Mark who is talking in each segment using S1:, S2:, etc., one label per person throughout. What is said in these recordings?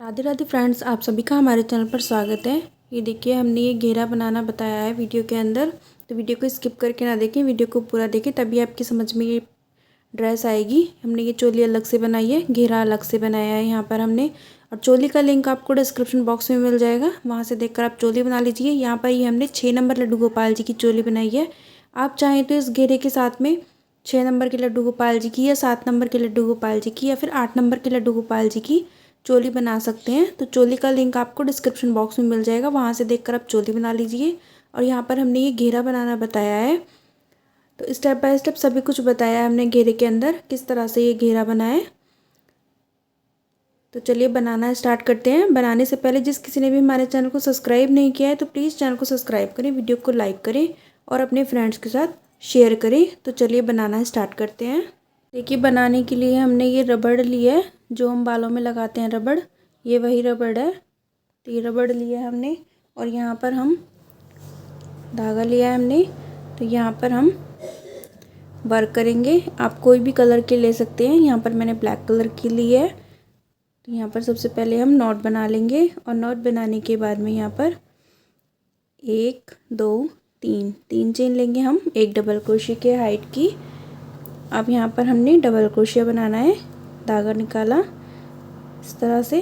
S1: Radhe Radhe friends, आप सभी का हमारे चैनल पर स्वागत है। ये देखिए, हमने ये घेरा बनाना बताया है वीडियो के अंदर, तो वीडियो को स्किप करके ना देखें, वीडियो को पूरा देखें, तभी आपकी समझ में ये ड्रेस आएगी। हमने ये चोली अलग से बनाई है, घेरा अलग से बनाया है यहाँ पर हमने। और चोली का लिंक आपको डिस्क्रिप्शन बॉक्स में मिल जाएगा, वहाँ से देखकर आप चोली बना लीजिए। यहाँ पर ये हमने 6 नंबर लड्डू गोपाल जी की चोली बनाई है। आप चाहें तो इस घेरे के साथ में 6 नंबर के लड्डू गोपाल जी की, या 7 नंबर के लड्डू गोपाल जी की, या फिर 8 नंबर के लड्डू गोपाल जी की चोली बना सकते हैं। तो चोली का लिंक आपको डिस्क्रिप्शन बॉक्स में मिल जाएगा, वहाँ से देखकर आप चोली बना लीजिए। और यहाँ पर हमने ये घेरा बनाना बताया है, तो स्टेप बाय स्टेप सभी कुछ बताया है हमने घेरे के अंदर, किस तरह से ये घेरा बनाए। तो चलिए बनाना स्टार्ट करते हैं। बनाने से पहले जिस किसी ने भी हमारे चैनल को सब्सक्राइब नहीं किया है तो प्लीज़ चैनल को सब्सक्राइब करें, वीडियो को लाइक करें और अपने फ्रेंड्स के साथ शेयर करें। तो चलिए बनाना स्टार्ट करते हैं। देखिए, बनाने के लिए हमने ये रबड़ लिया है, जो हम बालों में लगाते हैं रबड़, ये वही रबड़ है। तो ये रबड़ लिया है हमने, और यहाँ पर हम धागा लिया है हमने। तो यहाँ पर हम वर्क करेंगे। आप कोई भी कलर के ले सकते हैं, यहाँ पर मैंने ब्लैक कलर की ली है। तो यहाँ पर सबसे पहले हम नॉट बना लेंगे, और नॉट बनाने के बाद में यहाँ पर 1 2 3 चेन लेंगे हम, एक डबल क्रोशे के हाइट की। अब यहाँ पर हमने डबल क्रोशिया बनाना है। धागा निकाला इस तरह से,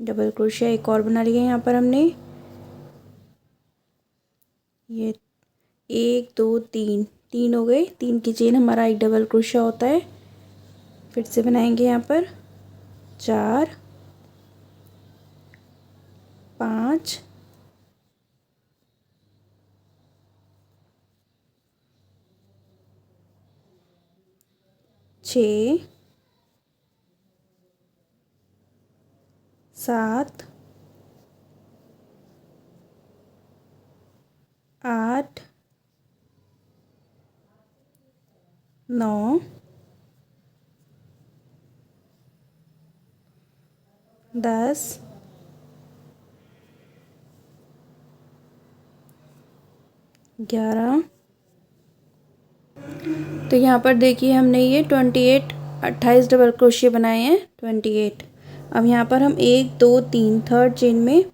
S1: डबल क्रोशिया एक और बना लिया यहाँ पर हमने। ये 1 2 3 हो गए, 3 की चेन हमारा एक डबल क्रोशिया होता है। फिर से बनाएंगे यहाँ पर 4 5 6 7 8 9 10 11। तो यहाँ पर देखिए, हमने ये 28 डबल क्रोशिया बनाए हैं, 28। अब यहाँ पर हम 1 2 3 थर्ड चेन में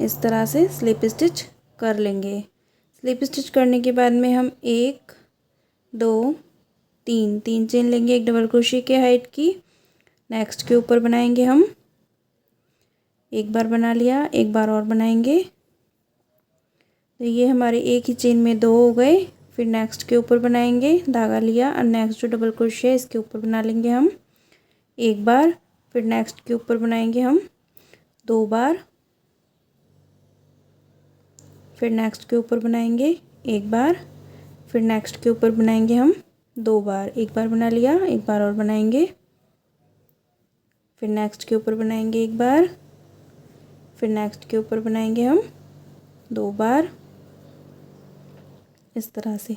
S1: इस तरह से स्लिप स्टिच कर लेंगे। स्लिप स्टिच करने के बाद में हम 1 2 3 चेन लेंगे एक डबल क्रोशिया के हाइट की। नेक्स्ट के ऊपर बनाएंगे हम, एक बार बना लिया, एक बार और बनाएंगे। तो ये हमारे एक ही चेन में 2 हो गए। फिर नेक्स्ट के ऊपर बनाएंगे, धागा लिया और नेक्स्ट जो डबल क्रोशिया है इसके ऊपर बना लेंगे हम एक बार। फिर नेक्स्ट के ऊपर बनाएंगे हम 2 बार। फिर नेक्स्ट के ऊपर बनाएंगे एक बार। फिर नेक्स्ट के ऊपर बनाएंगे हम 2 बार, एक बार बना लिया, एक बार और बनाएंगे। फिर नेक्स्ट के ऊपर बनाएंगे एक बार। फिर नेक्स्ट के ऊपर बनाएंगे हम 2 बार। इस तरह से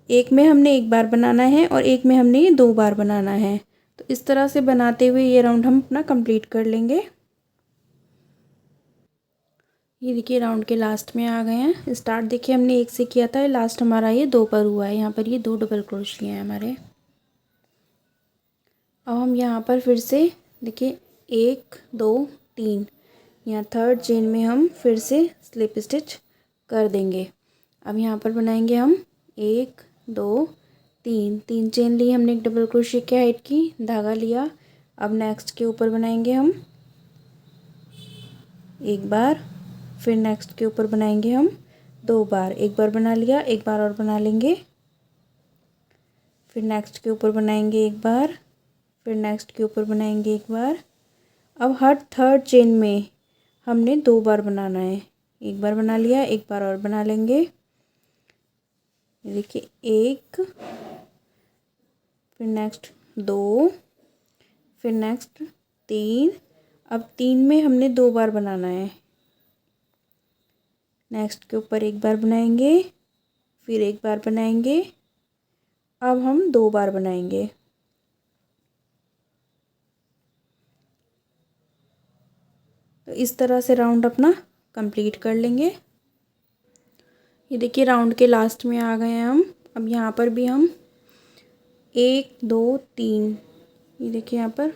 S1: एक में हमने एक बार बनाना है और एक में हमने 2 बार बनाना है। तो इस तरह से बनाते हुए ये राउंड हम अपना कंप्लीट कर लेंगे। ये देखिए, राउंड के लास्ट में आ गए हैं। स्टार्ट देखिए हमने 1 से किया था, लास्ट हमारा ये 2 पर हुआ है। यहाँ पर ये 2 डबल क्रोशिया हैं हमारे। अब हम यहाँ पर फिर से देखिए 1 2 3, यहाँ थर्ड चेन में हम फिर से स्लिप स्टिच कर देंगे। अब यहाँ पर बनाएंगे हम 1 2 3 चेन ली हमने एक डबल क्रोशिया के हाइट की, धागा लिया। अब नेक्स्ट के ऊपर बनाएंगे हम एक बार। फिर नेक्स्ट के ऊपर बनाएंगे हम 2 बार, एक बार बना लिया, एक बार और बना लेंगे। फिर नेक्स्ट के ऊपर बनाएंगे एक बार। फिर नेक्स्ट के ऊपर बनाएंगे एक बार। अब हर थर्ड चेन में हमने 2 बार बनाना है, एक बार बना लिया, एक बार और बना लेंगे। देखिए 1, फिर नेक्स्ट 2, फिर नेक्स्ट 3। अब 3 में हमने 2 बार बनाना है। नेक्स्ट के ऊपर एक बार बनाएंगे, फिर एक बार बनाएंगे। अब हम 2 बार बनाएंगे। तो इस तरह से राउंड अपना कंप्लीट कर लेंगे। ये देखिए, राउंड के लास्ट में आ गए हैं हम। अब यहाँ पर भी हम 1 2 3, ये देखिए यहाँ पर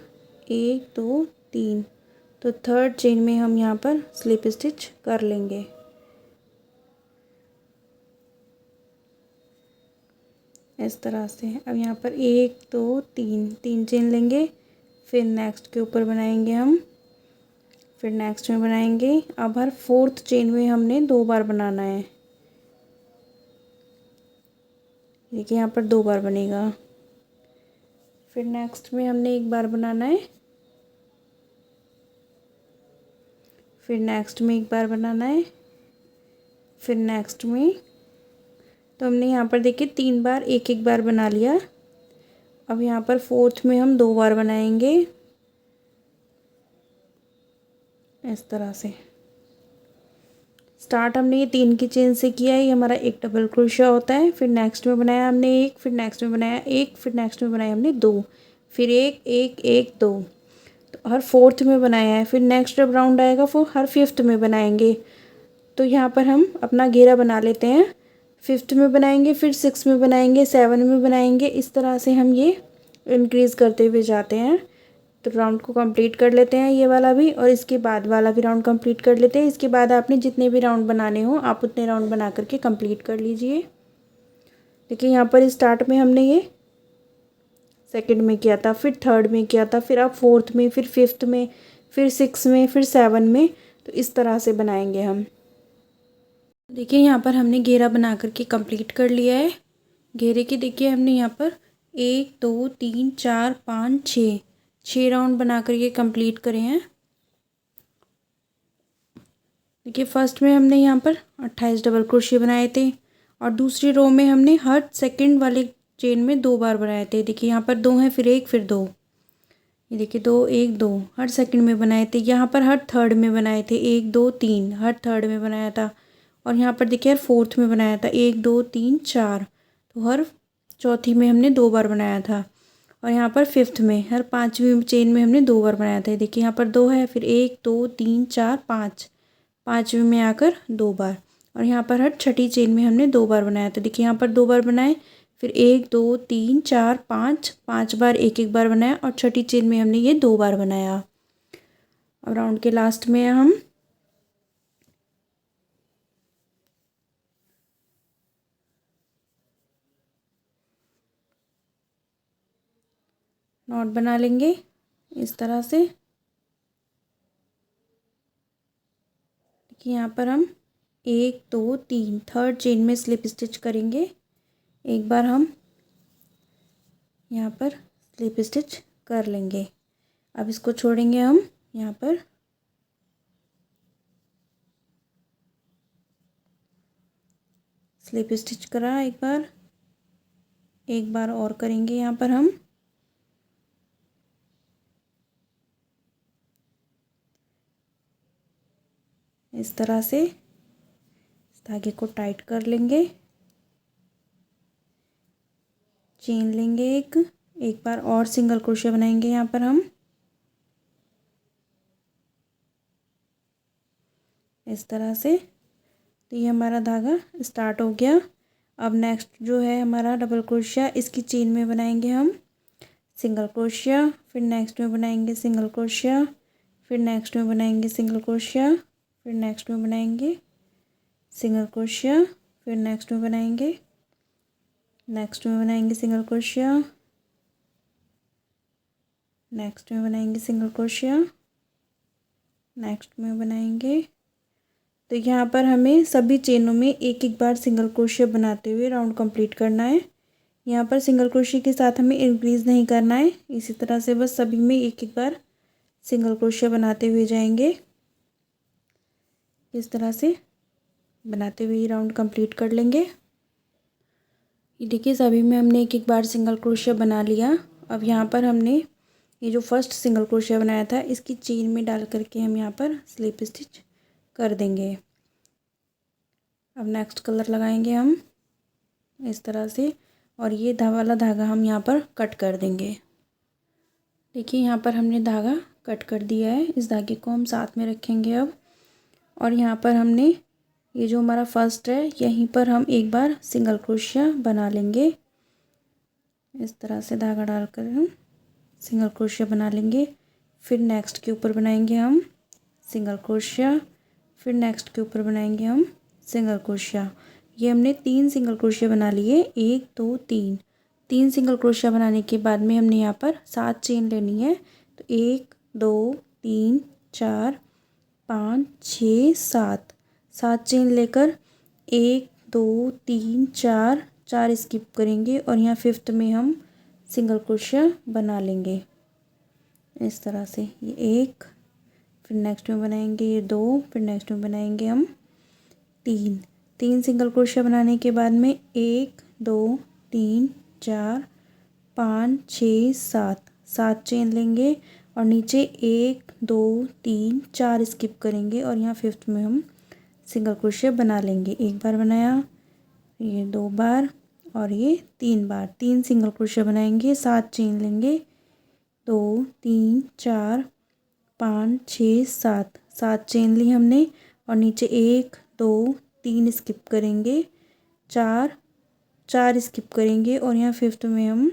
S1: 1 2 3। तो थर्ड चेन में हम यहाँ पर स्लिप स्टिच कर लेंगे। इस तरह से अब यहाँ पर 1 2 3 3 चेन लेंगे, फिर नेक्स्ट के ऊपर बनाएंगे हम, फिर नेक्स्ट में बनाएंगे। अब हर फोर्थ चेन में हमने 2 बार बनाना है। देखिए यहाँ पर 2 बार बनेगा, फिर नेक्स्ट में हमने 1 बार बनाना है, फिर नेक्स्ट में 1 बार बनाना है, फिर नेक्स्ट में। तो हमने यहाँ पर देखिए 3 बार एक एक बार बना लिया। अब यहाँ पर फोर्थ में हम 2 बार बनाएंगे इस तरह से। स्टार्ट हमने ये 3 की चेन से किया है, ये हमारा एक डबल क्रोशिया होता है। फिर नेक्स्ट में बनाया हमने 1, फिर नेक्स्ट में बनाया 1, फिर नेक्स्ट में बनाया हमने 2, फिर 1 1 1 2। तो हर फोर्थ में बनाया है। फिर नेक्स्ट जब राउंड आएगा वो हर फिफ्थ में बनाएंगे। तो यहाँ पर हम अपना घेरा बना लेते हैं। फिफ्थ में बनाएंगे, फिर 6 में बनाएंगे, 7 में बनाएंगे। इस तरह से हम ये इंक्रीज़ करते हुए जाते हैं। तो राउंड को कंप्लीट कर लेते हैं ये वाला भी, और इसके बाद वाला भी राउंड कंप्लीट कर लेते हैं। इसके बाद आपने जितने भी राउंड बनाने हो आप उतने राउंड बना करके कंप्लीट कर लीजिए। देखिए यहाँ पर स्टार्ट में हमने ये सेकंड में किया था, फिर थर्ड में किया था, फिर अब फोर्थ में, फिर फिफ्थ में, फिर 6 में, फिर 7 में। तो इस तरह से बनाएंगे हम। देखिए यहाँ पर हमने घेरा बना करके कंप्लीट कर लिया है। घेरे की देखिए हमने यहाँ पर 1 2 3 4 5 6 राउंड बना करके कंप्लीट करे हैं। देखिए फर्स्ट में हमने यहाँ पर 28 डबल क्रोशिया बनाए थे, और दूसरी रो में हमने हर सेकंड वाले चेन में 2 बार बनाए थे। देखिए यहाँ पर 2 हैं, फिर 1, फिर 2। ये देखिए 2 1 2 हर सेकंड में बनाए थे। यहाँ पर हर थर्ड में बनाए थे 1 2 3, हर थर्ड में बनाया था। और यहाँ पर देखिए हर फोर्थ में बनाया था 1 2 3 4। तो हर चौथी में हमने 2 बार बनाया था। और यहाँ पर फिफ्थ में हर पाँचवीं चेन में हमने 2 बार बनाया था। देखिए यहाँ पर 2 है, फिर 1 2 3 4 5, पाँचवीं में आकर 2 बार। और यहाँ पर हर छठी चेन में हमने 2 बार बनाया था। देखिए यहाँ पर 2 बार बनाए, फिर 1 2 3 4 5, 5 बार एक एक बार बनाया, और छठी चेन में हमने ये 2 बार बनाया। अब राउंड के लास्ट में हम नॉट बना लेंगे इस तरह से। देखिए यहाँ पर हम 1 2 3 थर्ड चेन में स्लिप स्टिच करेंगे। एक बार हम यहाँ पर स्लिप स्टिच कर लेंगे। अब इसको छोड़ेंगे हम यहाँ पर। स्लिप स्टिच करा एक बार और करेंगे यहाँ पर हम। इस तरह से इस धागे को टाइट कर लेंगे, चेन लेंगे एक बार और सिंगल क्रोशिया बनाएंगे यहाँ पर हम इस तरह से। तो ये हमारा धागा स्टार्ट हो गया। अब नेक्स्ट जो है हमारा डबल क्रोशिया, इसकी चेन में बनाएंगे हम सिंगल क्रोशिया, फिर नेक्स्ट में बनाएंगे सिंगल क्रोशिया, फिर नेक्स्ट में बनाएंगे सिंगल क्रोशिया, फिर नेक्स्ट में बनाएंगे सिंगल क्रोशिया, फिर नेक्स्ट में बनाएंगे सिंगल क्रोशिया, नेक्स्ट में बनाएंगे सिंगल क्रोशिया, नेक्स्ट में बनाएंगे। तो यहाँ पर हमें सभी चेनों में एक एक बार सिंगल क्रोशिया बनाते हुए राउंड कंप्लीट करना है। यहाँ पर सिंगल क्रोशिया के साथ हमें इंक्रीज़ नहीं करना है। इसी तरह से बस सभी में एक एक बार सिंगल क्रोशिया बनाते हुए जाएंगे। इस तरह से बनाते हुए राउंड कंप्लीट कर लेंगे। ये देखिए सभी में हमने एक एक बार सिंगल क्रोशिया बना लिया। अब यहाँ पर हमने ये जो फर्स्ट सिंगल क्रोशिया बनाया था इसकी चेन में डाल करके हम यहाँ पर स्लिप स्टिच कर देंगे। अब नेक्स्ट कलर लगाएंगे हम इस तरह से, और ये वाला धागा हम यहाँ पर कट कर देंगे। देखिए यहाँ पर हमने धागा कट कर दिया है। इस धागे को हम साथ में रखेंगे अब। और यहाँ पर हमने ये जो हमारा फर्स्ट है यहीं पर हम एक बार सिंगल क्रोशिया बना लेंगे। इस तरह से धागा डालकर हम सिंगल क्रोशिया बना लेंगे। फिर नेक्स्ट के ऊपर बनाएंगे हम सिंगल क्रोशिया, फिर नेक्स्ट के ऊपर बनाएंगे हम सिंगल क्रोशिया। ये हमने 3 सिंगल क्रोशिया बना लिए, 1 2 3। 3 सिंगल क्रोशिया बनाने के बाद में हमने यहाँ पर 7 चेन लेनी है। तो 1 2 3 4 5 6 7, 7 चेन लेकर 1 2 3 4, 4 स्किप करेंगे और यहाँ फिफ्थ में हम सिंगल क्रोशिया बना लेंगे इस तरह से। ये 1, फिर नेक्स्ट में बनाएंगे ये 2, फिर नेक्स्ट में बनाएंगे हम 3। 3 सिंगल क्रोशिया बनाने के बाद में 1 2 3 4 5 6 7, 7 चेन लेंगे और नीचे 1 2 3 4 स्किप करेंगे और यहाँ फिफ्थ में हम सिंगल क्रोशिया बना लेंगे। एक बार बनाया, ये 2 बार और ये 3 बार। 3 सिंगल क्रोशिया बनाएंगे, 7 चेन लेंगे, 2 3 4 5 6 7, 7 चेन ली हमने और नीचे 1 2 3 स्किप करेंगे, 4 4 स्किप करेंगे और यहाँ फिफ्थ में हम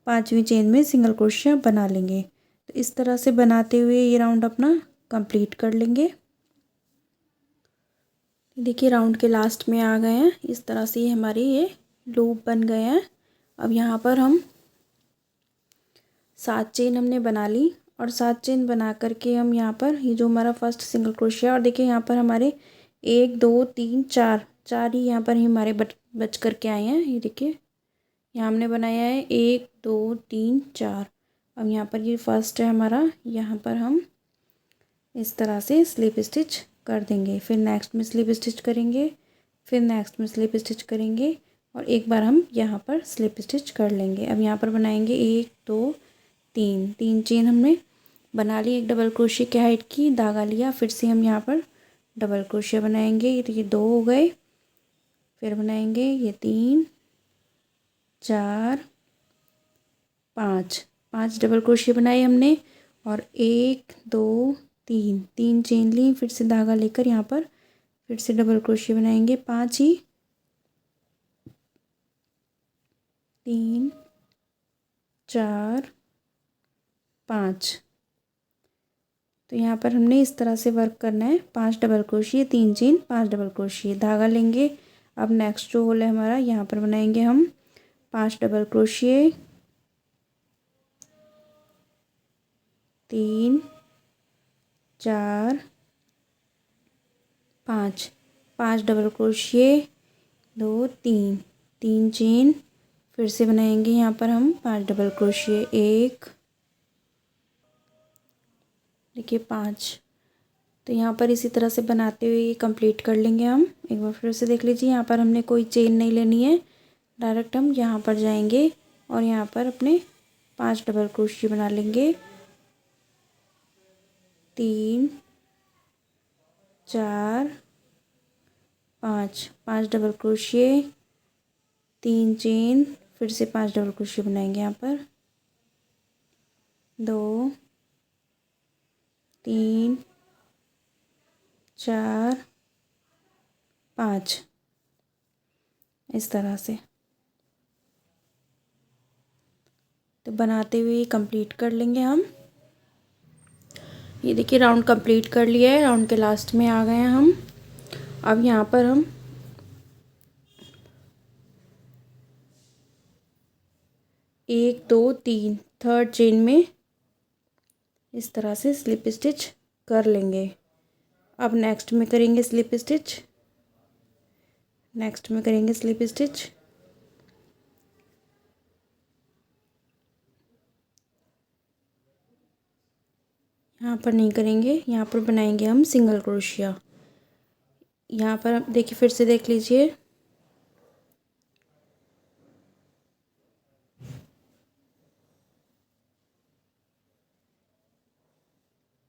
S1: 5वीं चेन में सिंगल क्रोशिया बना लेंगे। तो इस तरह से बनाते हुए ये राउंड अपना कंप्लीट कर लेंगे। देखिए राउंड के लास्ट में आ गए हैं। इस तरह से हमारे ये लूप बन गए हैं। अब यहाँ पर हम 7 चेन हमने बना ली और 7 चेन बना करके हम यहाँ पर ये जो हमारा फर्स्ट सिंगल क्रोशिया, और देखिए यहाँ पर हमारे 1 2 3 4, 4 ही यहाँ पर ही हमारे बच करके आए हैं। ये देखिए यहाँ हमने बनाया है 1 2 3 4। अब यहाँ पर ये फर्स्ट है हमारा, यहाँ पर हम इस तरह से स्लिप स्टिच कर देंगे। फिर नेक्स्ट में स्लिप स्टिच करेंगे, फिर नेक्स्ट में स्लिप स्टिच करेंगे और एक बार हम यहाँ पर स्लिप स्टिच कर लेंगे। अब यहाँ पर बनाएंगे 1 2 3, 3 चेन हमने बना ली। एक डबल क्रोशिया की हाइट की धागा लिया, फिर से हम यहाँ पर डबल क्रोशिया बनाएंगे। ये 2 हो गए, फिर बनाएंगे ये 3 4 5, 5 डबल क्रोशिया बनाए हमने और 1 2 3, 3 चेन ली, फिर से धागा लेकर यहाँ पर फिर से डबल क्रोशिया बनाएंगे 5 ही, 3 4 5। तो यहाँ पर हमने इस तरह से वर्क करना है। 5 double crochet, 3 chain, 5 double crochet, धागा लेंगे। अब नेक्स्ट जो होल है हमारा, यहाँ पर बनाएंगे हम 5 double crochet, 3 4 5, 5 double crochet, 2 3, 3 chain, फिर से बनाएंगे यहाँ पर हम 5 डबल क्रोशिया, 1 देखिए 5। तो यहाँ पर इसी तरह से बनाते हुए ये कंप्लीट कर लेंगे हम। एक बार फिर से देख लीजिए, यहाँ पर हमने कोई चेन नहीं लेनी है, डायरेक्ट हम यहाँ पर जाएंगे और यहाँ पर अपने 5 डबल क्रोशिया बना लेंगे। 3 4 5, 5 डबल क्रोशिया, 3 चेन, फिर से 5 डबल क्रोशिया बनाएंगे यहाँ पर, 2 3 4 5 इस तरह से। तो बनाते हुए कंप्लीट कर लेंगे हम। ये देखिए राउंड कंप्लीट कर लिया है, राउंड के लास्ट में आ गए हैं हम। अब यहाँ पर हम 1 2 3 थर्ड चेन में इस तरह से स्लिप स्टिच कर लेंगे। अब नेक्स्ट में करेंगे स्लिप स्टिच, नेक्स्ट में करेंगे स्लिप स्टिच। यहाँ पर नहीं करेंगे, यहाँ पर बनाएंगे हम सिंगल क्रोशिया। यहाँ पर देखिए फिर से देख लीजिए,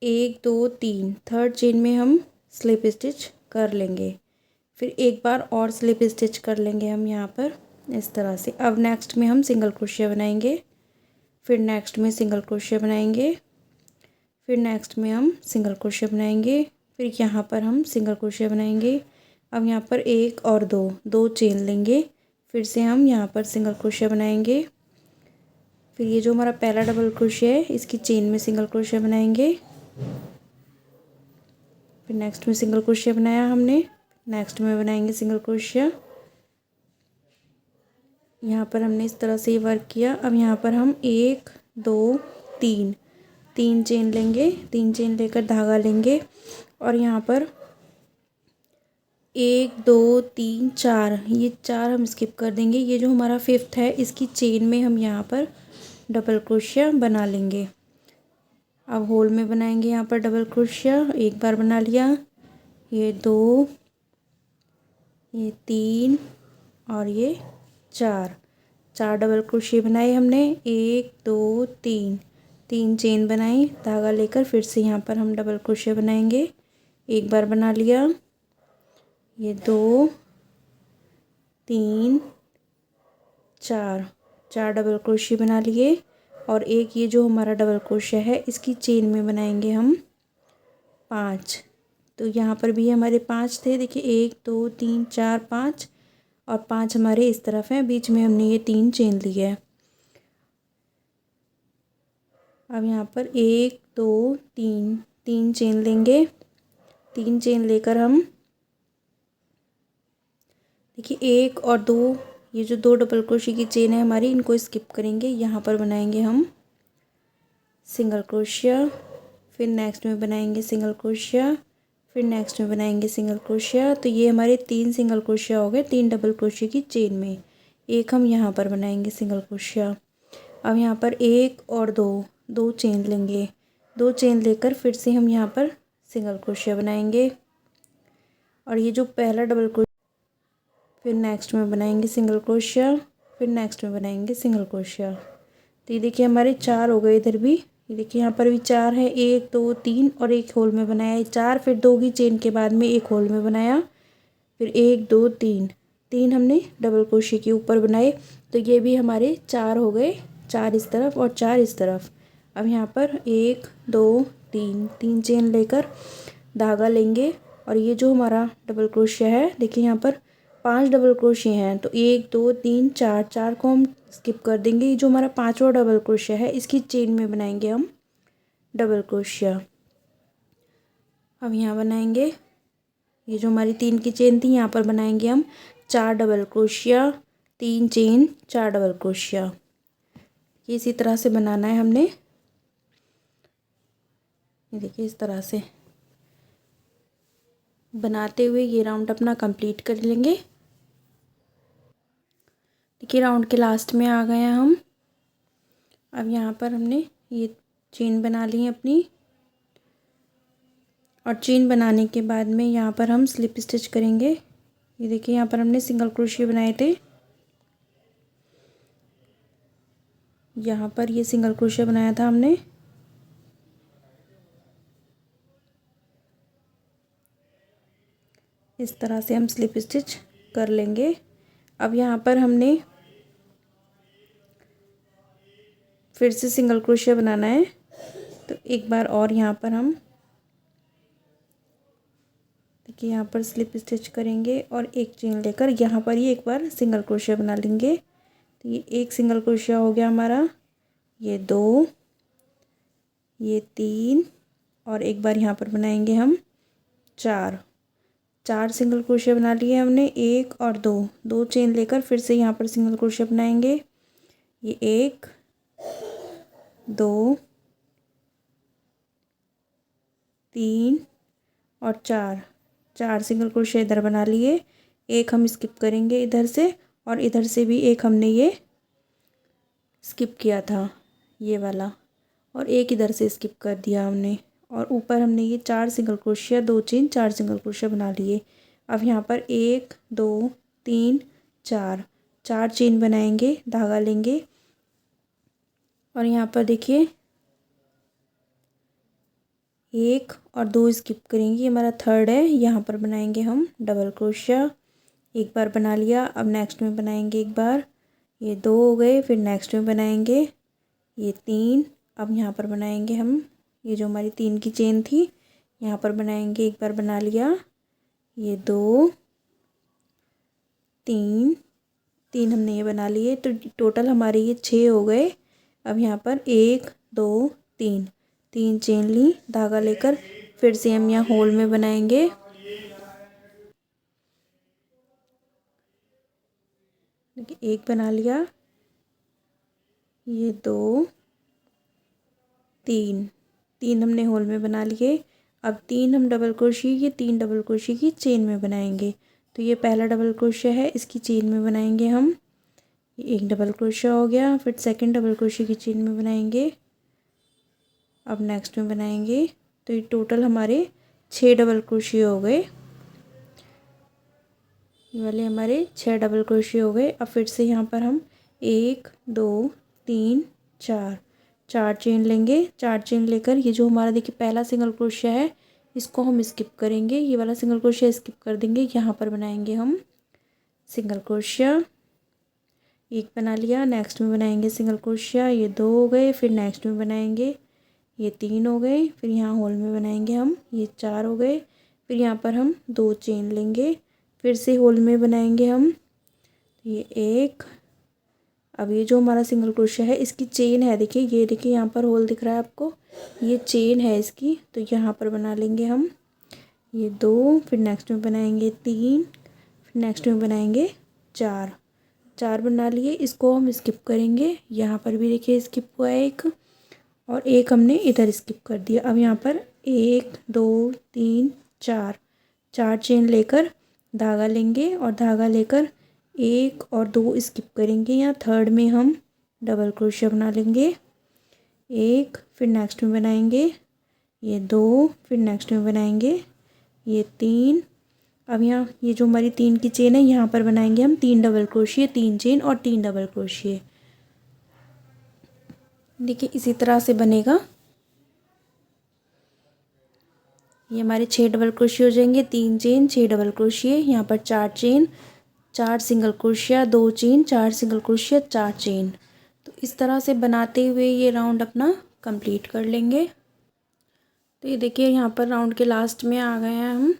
S1: एक दो तीन थर्ड चेन में हम स्लिप स्टिच कर लेंगे। फिर एक बार और स्लिप स्टिच कर लेंगे हम यहाँ पर इस तरह से। अब नेक्स्ट में हम सिंगल क्रोशिया बनाएंगे, फिर नेक्स्ट में सिंगल क्रोशिया बनाएंगे, फिर नेक्स्ट में हम सिंगल क्रोशिया बनाएंगे, फिर यहाँ पर हम सिंगल क्रोशिया बनाएंगे। अब यहाँ पर 1 और 2 चेन लेंगे, फिर से हम यहाँ पर सिंगल क्रोशिया बनाएंगे, फिर ये जो हमारा पहला डबल क्रोशिया है इसकी चेन में सिंगल क्रोशिया बनाएंगे। फिर नेक्स्ट में सिंगल क्रोशिया बनाया हमने, नेक्स्ट में बनाएंगे सिंगल क्रोशिया। यहाँ पर हमने इस तरह से ये वर्क किया। अब यहाँ पर हम 1 2 3 3 चेन लेंगे, 3 चेन लेकर धागा लेंगे और यहाँ पर 1 2 3 4 ये 4 हम स्किप कर देंगे। ये जो हमारा 5th है इसकी चेन में हम यहाँ पर डबल क्रोशिया बना लेंगे। अब होल में बनाएंगे यहाँ पर डबल क्रोशिया। एक बार बना लिया, ये 2, ये 3 और ये 4 डबल क्रोशिया बनाए हमने। 1 2 3 3 चेन बनाई, धागा लेकर फिर से यहाँ पर हम डबल क्रोशिया बनाएंगे। एक बार बना लिया, ये 2 3 4 डबल क्रोशिया बना लिए और एक ये जो हमारा डबल क्रोशिया है इसकी चेन में बनाएंगे हम 5। तो यहाँ पर भी हमारे 5 थे, देखिए 1 2 3 4 5 और 5 हमारे इस तरफ हैं, बीच में हमने ये 3 चेन ली है। अब यहाँ पर 1 2 3 चेन लेंगे, 3 चेन लेकर हम देखिए 1 और 2 ये जो 2 डबल क्रोशिया की चेन है हमारी इनको स्किप करेंगे। यहाँ पर बनाएंगे हम सिंगल क्रोशिया, फिर नेक्स्ट में बनाएंगे सिंगल क्रोशिया, फिर नेक्स्ट में बनाएंगे सिंगल क्रोशिया। तो ये हमारे 3 सिंगल क्रोशिया हो गए 3 डबल क्रोशिया की चेन में। एक हम यहाँ पर बनाएंगे सिंगल क्रोशिया। अब यहाँ पर 1 और 2 चेन लेंगे, 2 चेन लेकर फिर से हम यहाँ पर सिंगल क्रोशिया बनाएंगे और ये जो पहला डबल क्रोशिया, फिर नेक्स्ट में बनाएंगे सिंगल क्रोशिया, फिर नेक्स्ट में बनाएंगे सिंगल क्रोशिया। तो ये देखिए हमारे 4 हो गए। इधर भी ये देखिए यहाँ पर भी 4 है, 1 2 3 और एक होल में बनाया है 4, फिर 2 की चेन के बाद में एक होल में बनाया, फिर 1 2 3 हमने डबल क्रोशिया के ऊपर बनाए। तो ये भी हमारे 4 हो गए, 4 इस तरफ और 4 इस तरफ। अब यहाँ पर 1 2 3 चेन लेकर धागा लेंगे और ये जो हमारा डबल क्रोशिया है देखिए यहाँ पर 5 डबल क्रोशिया हैं। तो 1 2 3 4 को हम स्किप कर देंगे। ये जो हमारा 5वां डबल क्रोशिया है इसकी चेन में बनाएंगे हम डबल क्रोशिया। अब यहाँ बनाएंगे ये जो हमारी 3 की चेन थी यहाँ पर बनाएंगे हम 4 double crochet, 3 chain 4 double crochet. ये इसी तरह से बनाना है हमने। ये देखिए इस तरह से बनाते हुए ये राउंड अपना कंप्लीट कर लेंगे। देखिए राउंड के लास्ट में आ गए हैं हम। अब यहाँ पर हमने ये चेन बना ली है अपनी और चेन बनाने के बाद में यहाँ पर हम स्लिप स्टिच करेंगे। ये देखिए यहाँ पर हमने सिंगल क्रोशिया बनाए थे, यहाँ पर ये सिंगल क्रोशिया बनाया था हमने। इस तरह से हम स्लिप स्टिच कर लेंगे। अब यहाँ पर हमने फिर से सिंगल क्रोशिया बनाना है, तो एक बार और यहाँ पर हम देखिए यहाँ पर स्लिप स्टिच करेंगे और एक चेन लेकर यहाँ पर ही एक बार सिंगल क्रोशिया बना लेंगे। तो ये एक सिंगल क्रोशिया हो गया हमारा, ये 2, ये 3 और एक बार यहाँ पर बनाएंगे हम 4 सिंगल क्रोशिया बना लिए हमने। 1 और 2 चेन लेकर फिर से यहाँ पर सिंगल क्रोशिया बनाएंगे। ये 1 2 3 और 4 सिंगल क्रोशिया इधर बना लिए। एक हम स्किप करेंगे इधर से और इधर से भी एक हमने ये स्किप किया था ये वाला, और एक इधर से स्किप कर दिया हमने और ऊपर हमने ये 4 single crochet 2 chain 4 single crochet बना लिए। अब यहाँ पर 1 2 3 4 चेन बनाएंगे, धागा लेंगे और यहाँ पर देखिए 1 और 2 स्किप करेंगे, ये हमारा 3rd है। यहाँ पर बनाएंगे हम डबल क्रोशिया, एक बार बना लिया। अब नेक्स्ट में बनाएंगे एक बार, ये 2 हो गए। फिर नेक्स्ट में बनाएंगे ये 3। अब यहाँ पर बनाएंगे हम ये जो हमारी 3 की चेन थी यहाँ पर बनाएंगे, एक बार बना लिया, ये 2 3 हमने ये बना लिए। तो टोटल हमारे ये 6 हो गए। अब यहाँ पर 1 2 3 3 चेन ली, धागा लेकर फिर से हम यहाँ होल में बनाएंगे। देखिए एक बना लिया, ये 2 3 3 हमने होल में बना लिए। अब 3 हम डबल क्रोशिया, ये 3 डबल क्रोशिया की चेन में बनाएंगे। तो ये पहला डबल क्रोशिया है, इसकी चेन में बनाएंगे हम। ये एक डबल क्रोशिया हो गया, फिर सेकंड डबल क्रोशिया की चेन में बनाएंगे। अब नेक्स्ट में बनाएंगे। तो ये टोटल हमारे 6 डबल क्रोशिया हो गए। ये वाले हमारे 6 डबल क्रोशिया हो गए। अब फिर से यहाँ पर हम 1 2 3 4 4 चेन लेंगे। 4 चेन लेकर ये जो हमारा देखिए पहला सिंगल क्रोशिया है, इसको हम स्किप करेंगे। ये वाला सिंगल क्रोशिया स्किप कर देंगे। यहाँ पर बनाएंगे हम सिंगल क्रोशिया, एक बना लिया। नेक्स्ट में बनाएंगे सिंगल क्रोशिया, ये 2 हो गए। फिर नेक्स्ट में बनाएंगे, ये 3 हो गए। फिर यहाँ होल में बनाएंगे हम, ये 4 हो गए। फिर यहाँ पर हम 2 चेन लेंगे, फिर से होल में बनाएंगे हम, ये 1। अब ये जो हमारा सिंगल क्रोशिया है, इसकी चेन है, देखिए ये देखिए यहाँ पर होल दिख रहा है आपको, ये चेन है इसकी। तो यहाँ पर बना लेंगे हम, ये 2। फिर नेक्स्ट में बनाएंगे 3, फिर नेक्स्ट में बनाएंगे 4 4 बना लिए। इसको हम स्किप करेंगे। यहाँ पर भी देखिए स्किप हुआ है एक, और एक हमने इधर स्किप कर दिया। अब यहाँ पर 1 2 3 4 4 चेन लेकर धागा लेंगे, और धागा लेकर 1 और 2 स्किप करेंगे। यहाँ थर्ड में हम डबल क्रोशिया बना लेंगे, 1। फिर नेक्स्ट में बनाएंगे, ये 2। फिर नेक्स्ट में बनाएंगे, ये 3। अब यहाँ ये जो हमारी 3 की चेन है, यहाँ पर बनाएंगे हम 3 डबल क्रोशिया, 3 चेन और 3 डबल क्रोशिया। देखिए इसी तरह से बनेगा। ये हमारे 6 डबल क्रोशिया हो जाएंगे, 3 चेन 6 डबल क्रोशिया, यहाँ पर 4 chain 4 single crochet, 2 chain 4 single crochet 4 chain. तो इस तरह से बनाते हुए ये राउंड अपना कंप्लीट कर लेंगे। तो ये देखिए यहाँ पर राउंड के लास्ट में आ गए हैं हम।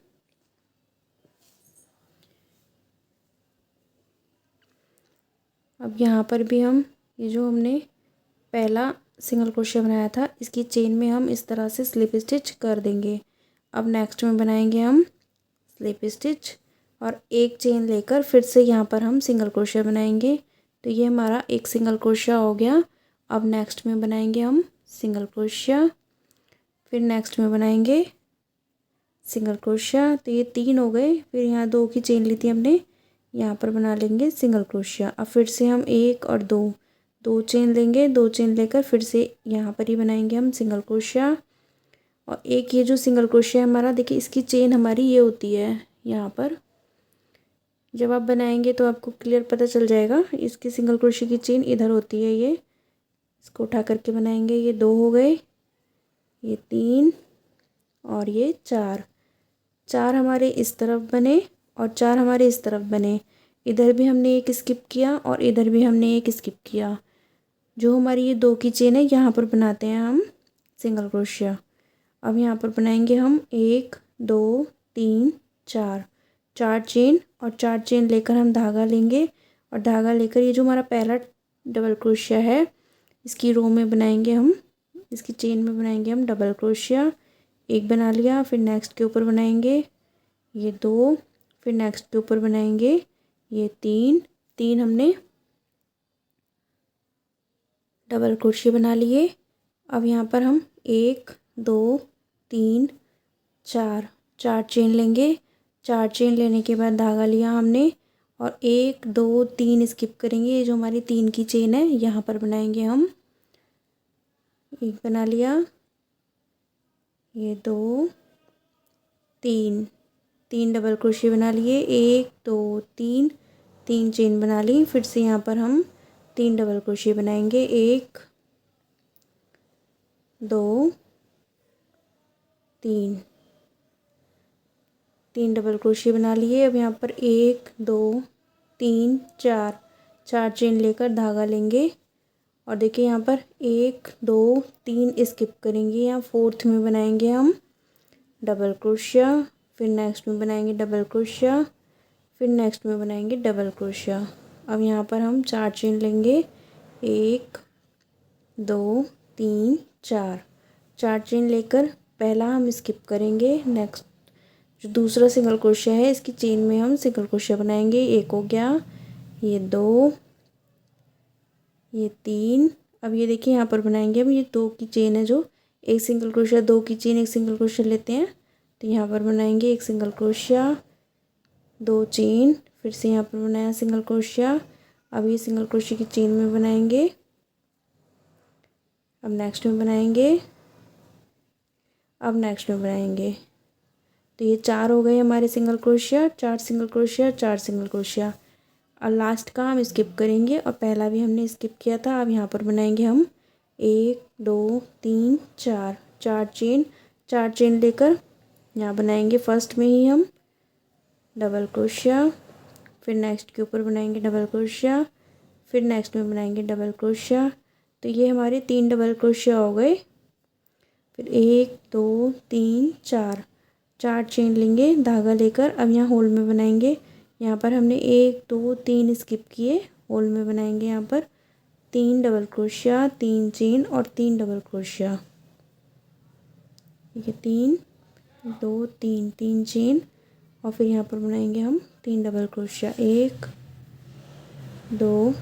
S1: अब यहाँ पर भी हम ये जो हमने पहला सिंगल क्रोशिया बनाया था, इसकी चेन में हम इस तरह से स्लिप स्टिच कर देंगे। अब नेक्स्ट में बनाएंगे हम स्लिप स्टिच, और एक चेन लेकर फिर से यहाँ पर हम सिंगल क्रोशिया बनाएंगे। तो ये हमारा एक सिंगल क्रोशिया हो गया। अब नेक्स्ट में बनाएंगे हम सिंगल क्रोशिया, फिर नेक्स्ट में बनाएंगे सिंगल क्रोशिया। तो ये 3 हो गए। फिर यहाँ 2 की चेन ली थी हमने, यहाँ पर बना लेंगे सिंगल क्रोशिया। अब फिर से हम 1 और 2 चेन लेंगे, 2 चेन लेकर फिर से यहाँ पर ही बनाएंगे हम सिंगल क्रोशिया। और एक ये जो सिंगल क्रोशिया है हमारा, देखिए इसकी चेन हमारी ये होती है यहाँ पर। जब आप बनाएंगे तो आपको क्लियर पता चल जाएगा। इसकी सिंगल क्रोशिया की चेन इधर होती है, ये इसको उठा करके बनाएंगे। ये 2 हो गए, ये 3 और ये 4 4 हमारे इस तरफ बने और 4 हमारे इस तरफ बने। इधर भी हमने एक स्किप किया और इधर भी हमने एक स्किप किया। जो हमारी ये 2 की चेन है, यहाँ पर बनाते हैं हम सिंगल क्रोशिया। अब यहाँ पर बनाएंगे हम 1 2 3 4 4 चेन, और 4 चेन लेकर हम धागा लेंगे, और धागा लेकर ये जो हमारा पहला डबल क्रोशिया है, इसकी रो में बनाएंगे हम, इसकी चेन में बनाएंगे हम डबल क्रोशिया। एक बना लिया, फिर नेक्स्ट के ऊपर बनाएंगे ये 2, फिर नेक्स्ट के ऊपर बनाएंगे ये 3 हमने डबल क्रोशिया बना लिए। अब यहाँ पर हम 1 2 3 4 4 चेन लेंगे। 4 चेन लेने के बाद धागा लिया हमने, और 1 2 3 स्किप करेंगे। ये जो हमारी 3 की चेन है, यहाँ पर बनाएंगे हम, एक बना लिया, ये 2 3 डबल क्रोशिया बना लिए, 1 2 3 चेन बना ली। फिर से यहाँ पर हम 3 डबल क्रोशिया बनाएंगे, 1 2 3 डबल क्रोशिया बना लिए। अब यहाँ पर 1 2 3 4 चेन लेकर धागा लेंगे, और देखिए यहाँ पर 1 2 3 स्किप करेंगे। यहाँ फोर्थ में बनाएंगे हम डबल क्रोशिया, फिर नेक्स्ट में बनाएंगे डबल क्रोशिया, फिर नेक्स्ट में बनाएंगे डबल क्रोशिया। अब यहाँ पर हम 4 चेन लेंगे, 1 2 3 4, 4 चेन लेकर पहला हम स्किप करेंगे। नेक्स्ट जो दूसरा सिंगल क्रोशिया है इसकी चेन में हम सिंगल क्रोशिया बनाएंगे। एक हो गया, ये 2, ये 3। अब ये देखिए यहाँ पर बनाएंगे हम, ये 2 की चेन है जो एक सिंगल क्रोशिया, 2 की चेन एक सिंगल क्रोशिया लेते हैं तो यहाँ पर बनाएंगे एक सिंगल क्रोशिया, 2 चेन, फिर से यहाँ पर बनाया सिंगल क्रोशिया। अब ये सिंगल क्रोशिया की चेन में बनाएंगे। अब नेक्स्ट में बनाएंगे, अब नेक्स्ट में बनाएंगे। तो ये 4 हो गए हमारे single crochet, 4 single crochet, 4 single crochet. और लास्ट का हम स्किप करेंगे और पहला भी हमने स्किप किया था। अब यहाँ पर बनाएंगे हम 1 2 3 4, 4 चेन, 4 चेन लेकर यहाँ बनाएंगे फर्स्ट में ही हम डबल क्रोशिया, फिर नेक्स्ट के ऊपर बनाएंगे डबल क्रोशिया, फिर नेक्स्ट में बनाएंगे डबल क्रोशिया। तो ये हमारे 3 डबल क्रोशिया हो गए। फिर 1 2 3 4, 4 चेन लेंगे धागा लेकर। अब यहाँ होल में बनाएंगे। यहाँ पर हमने 1 2 3 स्किप किए, होल में बनाएंगे यहाँ पर 3 डबल क्रोशिया, 3 चेन और 3 डबल क्रोशिया। ठीक है, 3 2 3, 3 चेन और फिर यहाँ पर बनाएंगे हम 3 डबल क्रोशिया, 1 2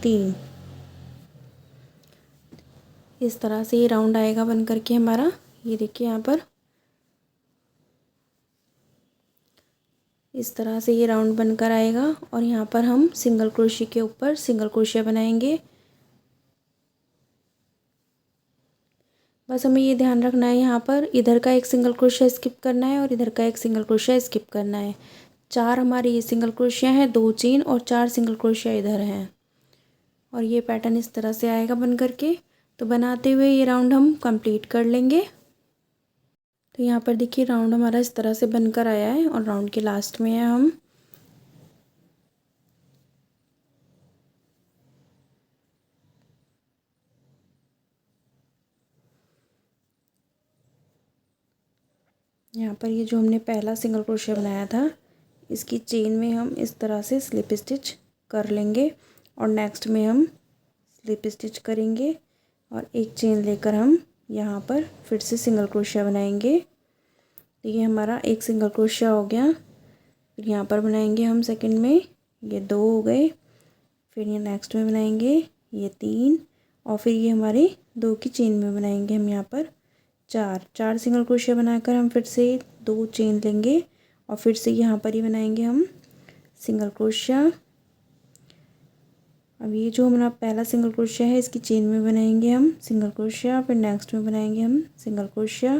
S1: 3। इस तरह से ये राउंड आएगा बन करके हमारा। ये देखिए यहाँ पर इस तरह से ये राउंड बनकर आएगा और यहाँ पर हम सिंगल क्रोशिया के ऊपर सिंगल क्रोशिया बनाएंगे। बस हमें ये ध्यान रखना है, यहाँ पर इधर का एक सिंगल क्रोशिया स्किप करना है और इधर का एक सिंगल क्रोशिया स्किप करना है। 4 हमारे ये सिंगल क्रोशिया हैं, 2 चेन और 4 सिंगल क्रोशिया इधर हैं। और ये पैटर्न इस तरह से आएगा बन करके। तो बनाते हुए ये राउंड हम कंप्लीट कर लेंगे। तो यहाँ पर देखिए राउंड हमारा इस तरह से बनकर आया है और राउंड के लास्ट में है हम। यहाँ पर ये जो हमने पहला सिंगल क्रोशिया बनाया था इसकी चेन में हम इस तरह से स्लिप स्टिच कर लेंगे और नेक्स्ट में हम स्लिप स्टिच करेंगे और एक चेन लेकर हम यहाँ पर फिर से सिंगल क्रोशिया बनाएंगे। तो ये हमारा एक सिंगल क्रोशिया हो गया। फिर यहाँ पर बनाएंगे हम सेकंड में, ये 2 हो गए। फिर ये नेक्स्ट में बनाएंगे ये 3 और फिर ये हमारे 2 की चेन में बनाएंगे हम यहाँ पर 4, 4 सिंगल क्रोशिया बनाकर हम फिर से 2 चेन लेंगे और फिर से यहाँ पर ही बनाएंगे हम सिंगल क्रोशिया। अब ये जो हमारा पहला सिंगल क्रोशिया है इसकी चेन में बनाएंगे हम सिंगल क्रोशिया, फिर नेक्स्ट में बनाएंगे हम सिंगल क्रोशिया,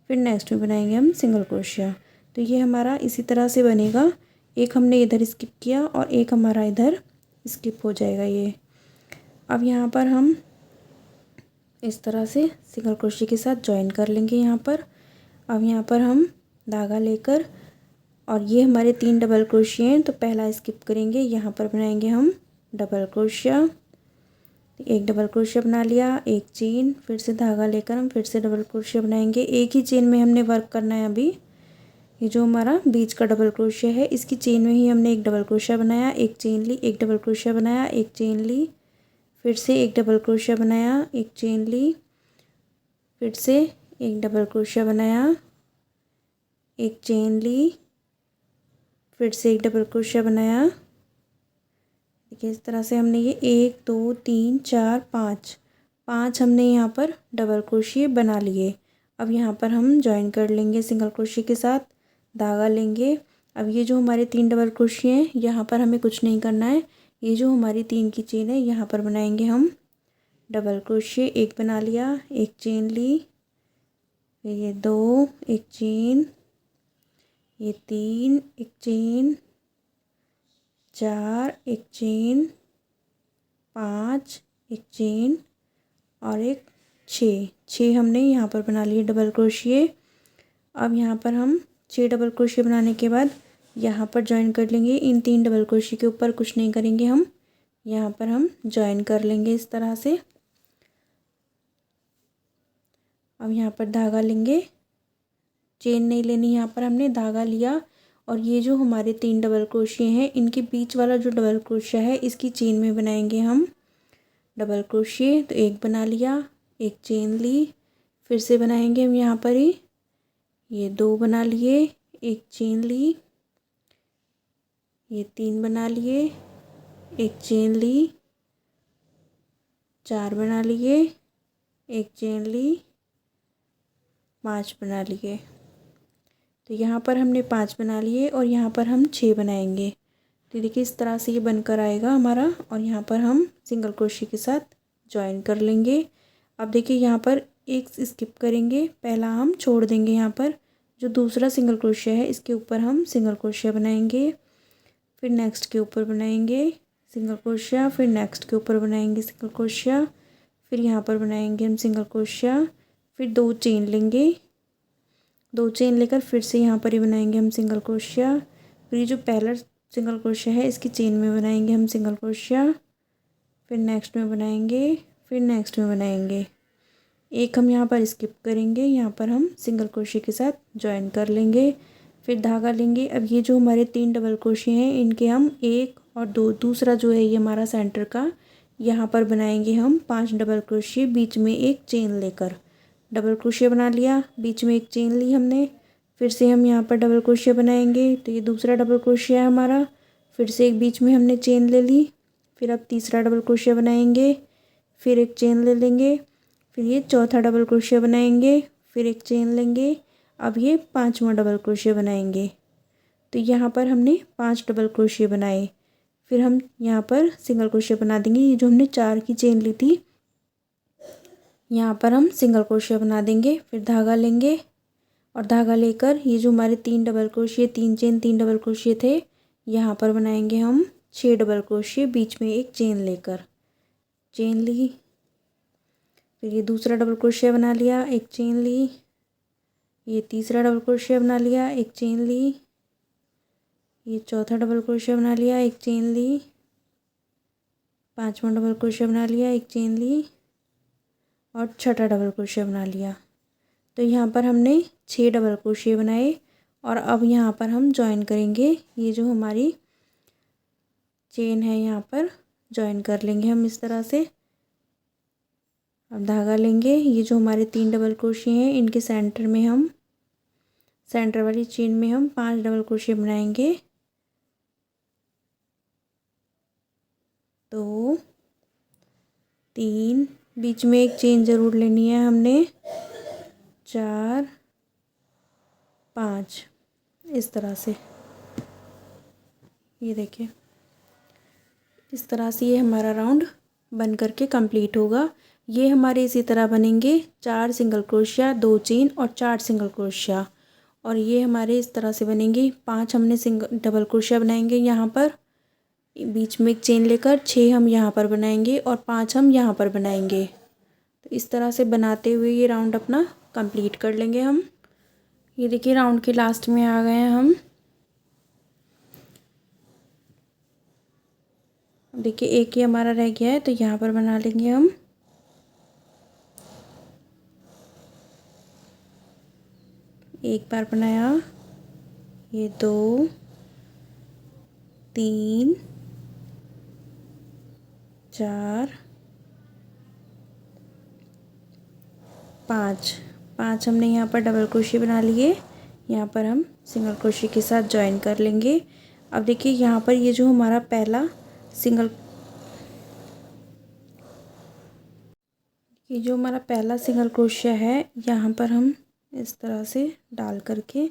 S1: फिर नेक्स्ट में बनाएंगे हम सिंगल क्रोशिया। तो ये हमारा इसी तरह से बनेगा। एक हमने इधर स्किप किया और एक हमारा इधर स्किप हो जाएगा ये। अब यहाँ पर हम इस तरह से सिंगल क्रोशिया के साथ जॉइन कर लेंगे यहाँ पर। अब यहाँ पर हम धागा लेकर और ये हमारे 3 डबल क्रोशिया हैं तो पहला स्किप करेंगे, यहाँ पर बनाएंगे हम डबल क्रोशिया। एक डबल क्रोशिया बना लिया, एक चेन, फिर से धागा लेकर हम फिर से डबल क्रोशिया बनाएंगे। एक ही चेन में हमने वर्क करना है। अभी ये जो हमारा बीच का डबल क्रोशिया है इसकी चेन में ही हमने एक डबल क्रोशिया बनाया, एक चेन ली, एक डबल क्रोशिया बनाया, एक चेन ली, फिर से एक डबल क्रोशिया बनाया, एक चेन ली, फिर से एक डबल क्रोशिया बनाया, एक चेन ली, फिर से एक डबल क्रोशिया बनाया। देखिए इस तरह से हमने ये 1 2 3 4 5 हमने यहाँ पर डबल क्रोशिया बना लिए। अब यहाँ पर हम जॉइन कर लेंगे सिंगल क्रोशिया के साथ, धागा लेंगे। अब ये जो हमारे 3 डबल क्रोशिया हैं यहाँ पर हमें कुछ नहीं करना है। ये जो हमारी 3 की चेन है यहाँ पर बनाएंगे हम डबल क्रोशिया। एक बना लिया, एक चेन ली, फिर ये 2, एक चेन, ये 3, एक चेन, 4, एक चेन, 5, एक चेन और एक 6 हमने यहाँ पर बना लिए डबल क्रोशिया। अब यहाँ पर हम 6 डबल क्रोशिया बनाने के बाद यहाँ पर जॉइन कर लेंगे। इन 3 डबल क्रोशिया के ऊपर कुछ नहीं करेंगे हम, यहाँ पर हम जॉइन कर लेंगे इस तरह से। अब यहाँ पर धागा लेंगे, चेन नहीं लेनी, यहाँ पर हमने धागा लिया और ये जो हमारे 3 डबल क्रोशिया हैं इनके बीच वाला जो डबल क्रोशिया है इसकी चेन में बनाएंगे हम डबल क्रोशिए, तो एक बना लिया, एक चेन ली, फिर से बनाएंगे हम यहाँ पर ही, ये 2 बना लिए, एक चेन ली, ये 3 बना लिए, एक चेन ली, 4 बना लिए, एक चेन ली, 5 बना लिए। तो यहाँ पर हमने 5 बना लिए और यहाँ पर हम 6 बनाएंगे। तो देखिए इस तरह से ये बनकर आएगा हमारा, और यहाँ पर हम सिंगल क्रोशिया के साथ ज्वाइन कर लेंगे। अब देखिए यहाँ पर एक स्किप करेंगे, पहला हम छोड़ देंगे, यहाँ पर जो दूसरा सिंगल क्रोशिया है इसके ऊपर हम सिंगल क्रोशिया बनाएंगे, फिर नेक्स्ट के ऊपर बनाएंगे सिंगल क्रोशिया, फिर नेक्स्ट के ऊपर बनाएंगे सिंगल क्रोशिया, फिर यहाँ पर बनाएंगे हम सिंगल क्रोशिया, फिर 2 चेन लेंगे, 2 चेन लेकर फिर से यहाँ पर ही बनाएंगे हम सिंगल क्रोशिया, फिर ये जो पहला सिंगल क्रोशिया है इसकी चेन में बनाएंगे हम सिंगल क्रोशिया, फिर नेक्स्ट में बनाएंगे, फिर नेक्स्ट में बनाएंगे, एक हम यहाँ पर स्किप करेंगे, यहाँ पर हम सिंगल क्रोशिया के साथ ज्वाइन कर लेंगे, फिर धागा लेंगे। अब ये जो हमारे 3 डबल क्रोशिया हैं इनके हम 1 और 2, दूसरा जो है ये हमारा सेंटर का, यहाँ पर बनाएंगे हम 5 डबल क्रोशिया, बीच में एक चेन लेकर डबल क्रोशिया बना लिया, बीच में एक चेन ली हमने, फिर से हम यहाँ पर डबल क्रोशिया बनाएंगे, तो ये दूसरा डबल क्रोशिया है हमारा, फिर से एक बीच में हमने चेन ले ली, फिर अब तीसरा डबल क्रोशिया बनाएंगे, फिर एक चेन ले लेंगे, फिर ये चौथा डबल क्रोशिया बनाएंगे, फिर एक चेन लेंगे, अब ये 5वां डबल क्रोशिया बनाएंगे। तो यहाँ पर हमने 5 डबल क्रोशिया बनाए, फिर हम यहाँ पर सिंगल क्रोशिया बना देंगे। ये जो हमने 4 की चेन ली थी यहाँ पर हम सिंगल क्रोशिया बना देंगे, फिर धागा लेंगे और धागा लेकर ये जो हमारे 3 double crochet, 3 chain 3 double crochet थे, यहाँ पर बनाएंगे हम 6 डबल क्रोशिया, बीच में एक चेन लेकर चेन ली, फिर ये दूसरा डबल क्रोशिया बना लिया, एक चेन ली, ये तीसरा डबल क्रोशिया बना लिया, एक चेन ली, ये चौथा डबल क्रोशिया बना लिया, एक चेन ली, 5वां डबल क्रोशिया बना लिया, एक चेन ली, और छठा डबल क्रोशिया बना लिया। तो यहाँ पर हमने 6 डबल क्रोशिया बनाए, और अब यहाँ पर हम ज्वाइन करेंगे, ये जो हमारी चेन है यहाँ पर ज्वाइन कर लेंगे हम इस तरह से। अब धागा लेंगे, ये जो हमारे 3 डबल क्रोशिया हैं इनके सेंटर में हम, सेंटर वाली चेन में हम 5 डबल क्रोशिया बनाएंगे, 2 3, बीच में एक चेन ज़रूर लेनी है हमने, 4 5, इस तरह से। ये देखिए इस तरह से ये हमारा राउंड बन करके कंप्लीट होगा। ये हमारे इसी तरह बनेंगे, 4 सिंगल क्रोशिया, 2 चेन और 4 सिंगल क्रोशिया, और ये हमारे इस तरह से बनेंगे। 5 हमने सिंगल डबल क्रोशिया बनाएंगे यहाँ पर, बीच में एक चेन लेकर 6 हम यहाँ पर बनाएंगे और 5 हम यहाँ पर बनाएंगे। तो इस तरह से बनाते हुए ये राउंड अपना कंप्लीट कर लेंगे हम। ये देखिए राउंड के लास्ट में आ गए हैं हम। देखिए एक ही हमारा रह गया है, तो यहाँ पर बना लेंगे हम। एक बार बनाया, ये 2 3 4 5, 5 हमने यहाँ पर डबल क्रोशिया बना लिए, यहाँ पर हम सिंगल क्रोशिया के साथ ज्वाइन कर लेंगे। अब देखिए यहाँ पर ये जो हमारा पहला सिंगल, ये जो हमारा पहला सिंगल क्रोशिया है यहाँ पर हम इस तरह से डाल करके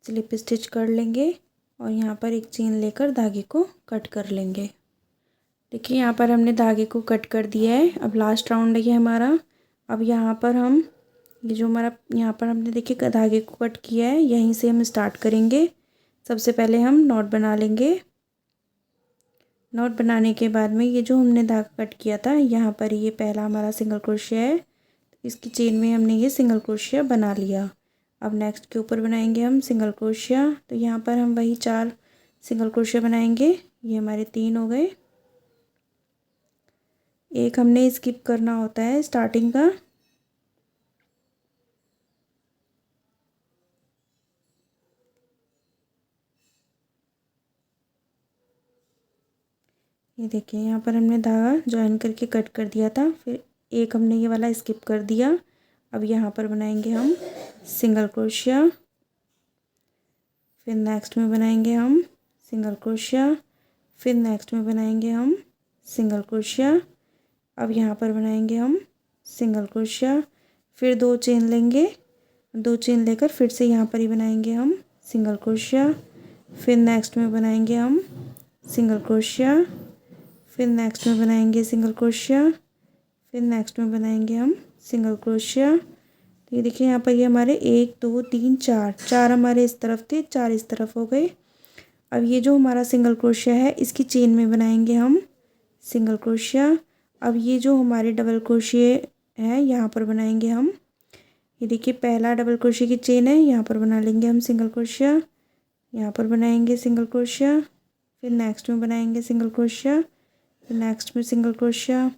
S1: स्लिप स्टिच कर लेंगे, और यहाँ पर एक चेन लेकर धागे को कट कर लेंगे। देखिए यहाँ पर हमने धागे को कट कर दिया है। अब लास्ट राउंड है ये हमारा। अब यहाँ पर हम ये जो हमारा यहाँ पर हमने देखिए धागे को कट किया है, यहीं से हम स्टार्ट करेंगे। सबसे पहले हम नॉट बना लेंगे। नॉट बनाने के बाद में ये जो हमने धागा कट किया था यहाँ पर ये पहला हमारा सिंगल क्रोशिया है, इसकी चेन में हमने ये सिंगल क्रोशिया बना लिया। अब नेक्स्ट के ऊपर बनाएंगे हम सिंगल क्रोशिया, तो यहाँ पर हम वही 4 सिंगल क्रोशिया बनाएंगे। ये हमारे 3 हो गए, एक हमने स्किप करना होता है स्टार्टिंग का। ये देखिए यहाँ पर हमने धागा जॉइन करके कट कर दिया था, फिर एक हमने ये वाला स्किप कर दिया। अब यहाँ पर बनाएंगे हम सिंगल क्रोशिया, फिर नेक्स्ट में बनाएंगे हम सिंगल क्रोशिया, फिर नेक्स्ट में बनाएंगे हम सिंगल क्रोशिया। अब यहाँ पर बनाएंगे हम सिंगल क्रोशिया, फिर 2 चेन लेंगे, 2 चेन लेकर फिर से यहाँ पर ही बनाएंगे हम सिंगल क्रोशिया, फिर नेक्स्ट में बनाएंगे हम सिंगल क्रोशिया, फिर नेक्स्ट में बनाएंगे सिंगल क्रोशिया, फिर नेक्स्ट में बनाएंगे हम सिंगल क्रोशिया। तो ये देखिए यहाँ पर ये हमारे 1 2 3 4 हमारे इस तरफ थे, 4 इस तरफ हो गए। अब ये जो हमारा सिंगल क्रोशिया है इसकी चेन में बनाएंगे हम सिंगल क्रोशिया। अब ये जो हमारे डबल क्रोशिया है यहाँ पर बनाएंगे हम, ये देखिए पहला डबल क्रोशिया की चेन है, यहाँ पर बना लेंगे हम सिंगल क्रोशिया, यहाँ पर बनाएंगे सिंगल क्रोशिया, फिर नेक्स्ट में बनाएंगे सिंगल क्रोशिया, फिर नेक्स्ट में सिंगल क्रोशिया,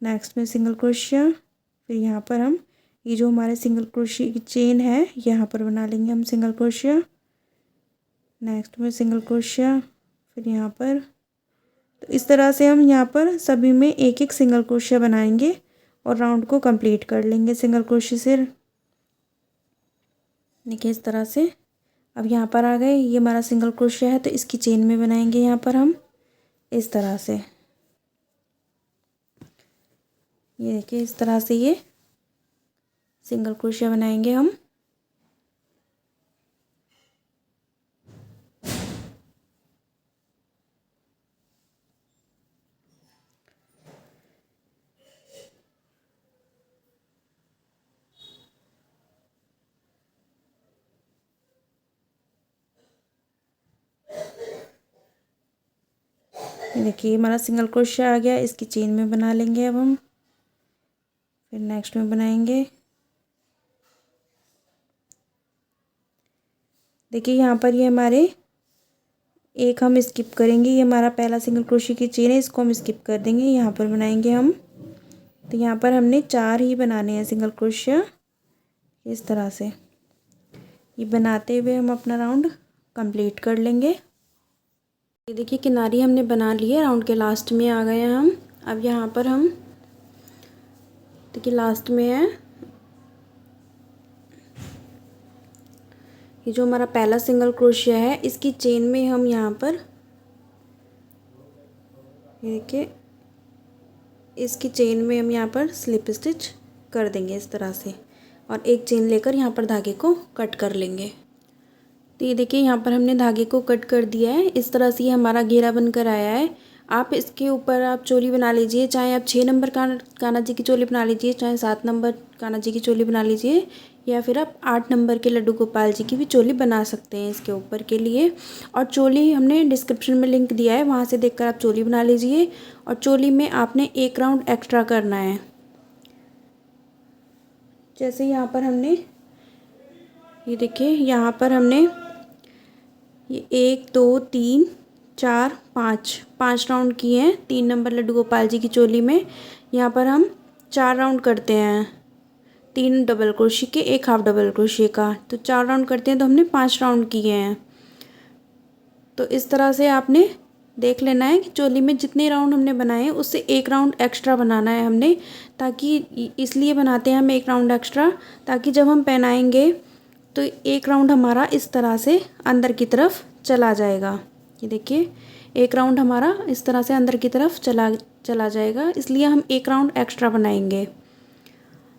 S1: नेक्स्ट में सिंगल क्रोशिया, फिर यहाँ पर हम ये जो हमारे सिंगल क्रोशिया की चेन है यहाँ पर बना लेंगे हम सिंगल क्रोशिया, नेक्स्ट में सिंगल क्रोशिया, फिर यहाँ पर। तो इस तरह से हम यहाँ पर सभी में एक एक सिंगल क्रोशिया बनाएंगे और राउंड को कंप्लीट कर लेंगे सिंगल क्रोशिया से। देखिए इस तरह से। अब यहाँ पर आ गए, ये हमारा सिंगल क्रोशिया है तो इसकी चेन में बनाएंगे यहाँ पर हम इस तरह से। ये देखिए इस तरह से ये सिंगल क्रोशिया बनाएंगे हम। ये देखिए हमारा सिंगल क्रोशिया आ गया, इसकी चेन में बना लेंगे अब हम, फिर नेक्स्ट में बनाएंगे। देखिए यहाँ पर ये हमारे एक हम स्किप करेंगे, ये हमारा पहला सिंगल क्रोशिया की चेन है, इसको हम स्किप कर देंगे, यहाँ पर बनाएंगे हम। तो यहाँ पर हमने 4 ही बनाने हैं सिंगल क्रोशिया इस तरह से। ये बनाते हुए हम अपना राउंड कंप्लीट कर लेंगे। ये देखिए किनारी हमने बना ली है, राउंड के लास्ट में आ गए हैं हम। अब यहाँ पर हम देखिए लास्ट में है ये जो हमारा पहला सिंगल क्रोशिया है इसकी चेन में हम यहाँ पर ये देखिए इसकी चेन में हम यहाँ पर स्लिप स्टिच कर देंगे इस तरह से, और एक चेन लेकर यहाँ पर धागे को कट कर लेंगे। तो ये देखिए यहाँ पर हमने धागे को कट कर दिया है, इस तरह से ये हमारा घेरा बनकर आया है। आप इसके ऊपर आप चोली बना लीजिए, चाहे आप 6 नंबर कान्हा जी की चोली बना लीजिए, चाहे 7 नंबर कान्हा जी की चोली बना लीजिए, या फिर आप 8 नंबर के लड्डू गोपाल जी की भी चोली बना सकते हैं इसके ऊपर के लिए। और चोली हमने डिस्क्रिप्शन में लिंक दिया है, वहाँ से देखकर आप चोली बना लीजिए। और चोली में आपने 1 राउंड एक्स्ट्रा करना है। जैसे यहाँ पर हमने ये देखिए यहाँ पर हमने ये 1 2 3 4 5 राउंड किए हैं 3 नंबर लड्डू गोपाल जी की चोली में। यहाँ पर हम 4 राउंड करते हैं, 3 डबल क्रोशिया के, 1 हाफ डबल क्रोशिया का, तो 4 राउंड करते हैं, तो हमने 5 राउंड किए हैं। तो इस तरह से आपने देख लेना है कि चोली में जितने राउंड हमने बनाए हैं उससे 1 राउंड एक्स्ट्रा बनाना है हमने, ताकि इसलिए बनाते हैं हम 1 राउंड एक्स्ट्रा, ताकि जब हम पहनाएंगे तो 1 राउंड हमारा इस तरह से अंदर की तरफ चला जाएगा। ये देखिए 1 राउंड हमारा इस तरह से अंदर की तरफ चला जाएगा, इसलिए हम 1 राउंड एक्स्ट्रा बनाएंगे।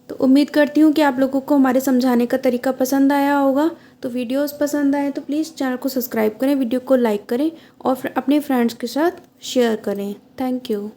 S1: तो उम्मीद करती हूँ कि आप लोगों को हमारे समझाने का तरीका पसंद आया होगा। तो वीडियोस पसंद आए तो प्लीज़ चैनल को सब्सक्राइब करें, वीडियो को लाइक करें और अपने फ्रेंड्स के साथ शेयर करें। Thank you.